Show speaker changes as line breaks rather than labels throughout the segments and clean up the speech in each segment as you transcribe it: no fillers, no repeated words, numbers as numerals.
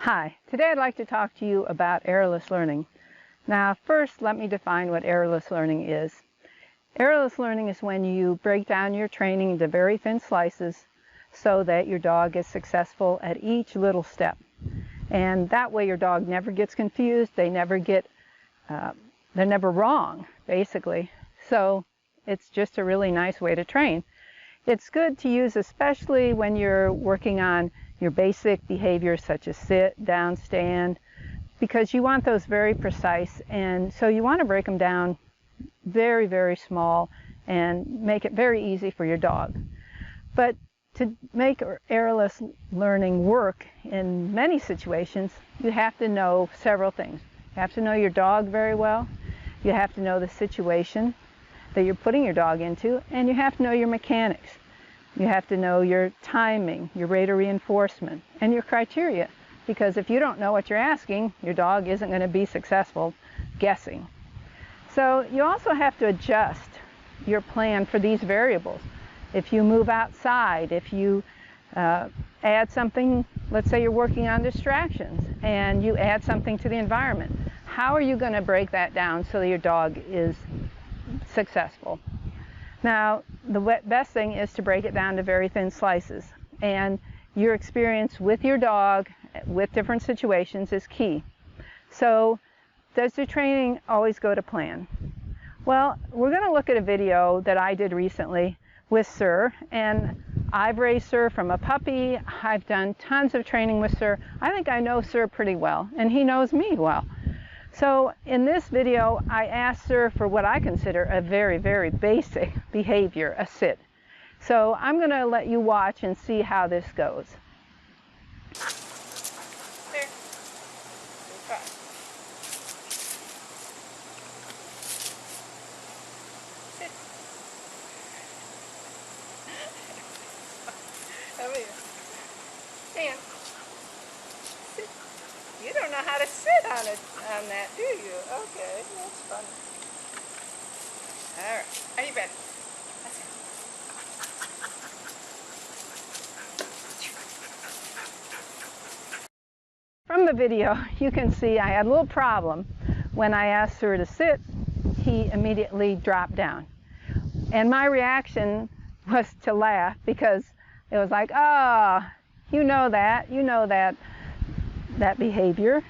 Hi, today I'd like to talk to you about errorless learning. Now first let me define what errorless learning is. Errorless learning is when you break down your training into very thin slices so that your dog is successful at each little step. And that way your dog never gets confused, they're never wrong, basically. So it's just a really nice way to train. It's good to use especially when you're working on your basic behaviors such as sit, down, stand, because you want those very precise, and so you want to break them down very, very small and make it very easy for your dog. But to make errorless learning work in many situations, you have to know several things. You have to know your dog very well, you have to know the situation that you're putting your dog into, and you have to know your mechanics. You have to know your timing, your rate of reinforcement, and your criteria, because if you don't know what you're asking, your dog isn't going to be successful guessing. So you also have to adjust your plan for these variables. If you move outside, if you add something, let's say you're working on distractions, and you add something to the environment, how are you going to break that down so that your dog is successful? Now, the best thing is to break it down to very thin slices, and your experience with your dog with different situations is key. So, does your training always go to plan? Well, we're going to look at a video that I did recently with Sir, and I've raised Sir from a puppy. I've done tons of training with Sir. I think I know Sir pretty well, and he knows me well. So in this video, I asked Sir for what I consider a very, very basic behavior, a sit. So I'm going to let you watch and see how this goes.
There. Sit. Come here. Stand. Sit. You don't know how to sit on that, do you? Okay, that's funny. All right. Are you ready? Let's go.
From the video, you can see I had a little problem. When I asked Sir to sit, he immediately dropped down. And my reaction was to laugh, because it was like, oh, you know that behavior.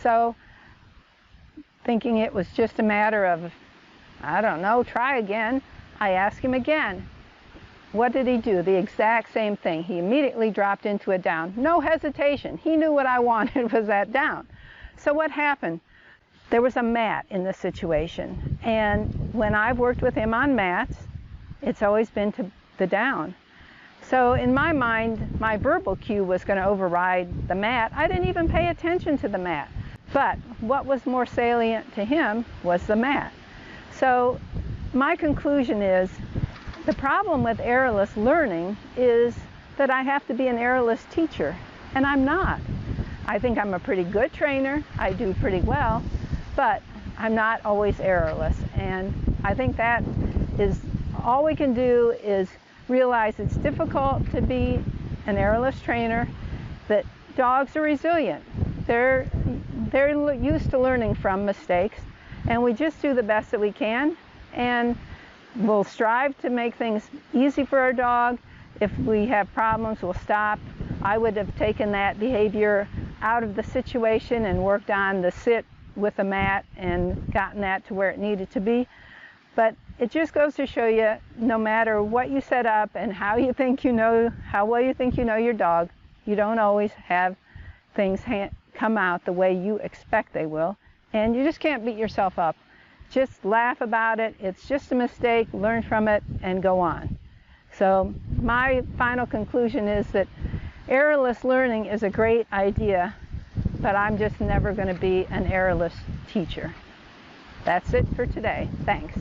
So thinking it was just a matter of, I don't know, try again, I asked him again. What did he do? The exact same thing. He immediately dropped into a down. No hesitation. He knew what I wanted was that down. So what happened? There was a mat in the situation. And when I've worked with him on mats, it's always been to the down. So in my mind, my verbal cue was going to override the mat. I didn't even pay attention to the mat. But what was more salient to him was the mat. So my conclusion is, the problem with errorless learning is that I have to be an errorless teacher, and I'm not. I think I'm a pretty good trainer, I do pretty well, but I'm not always errorless. And I think that is all we can do is realize it's difficult to be an errorless trainer, that dogs are resilient. They're used to learning from mistakes, and we just do the best that we can, and we'll strive to make things easy for our dog. If we have problems, we'll stop. I would have taken that behavior out of the situation and worked on the sit with a mat and gotten that to where it needed to be. But it just goes to show you, no matter what you set up and how well you think you know your dog, you don't always have things come out the way you expect they will, and you just can't beat yourself up. Just laugh about it. It's just a mistake, learn from it, and go on. So my final conclusion is that errorless learning is a great idea, but I'm just never going to be an errorless teacher. That's it for today. Thanks.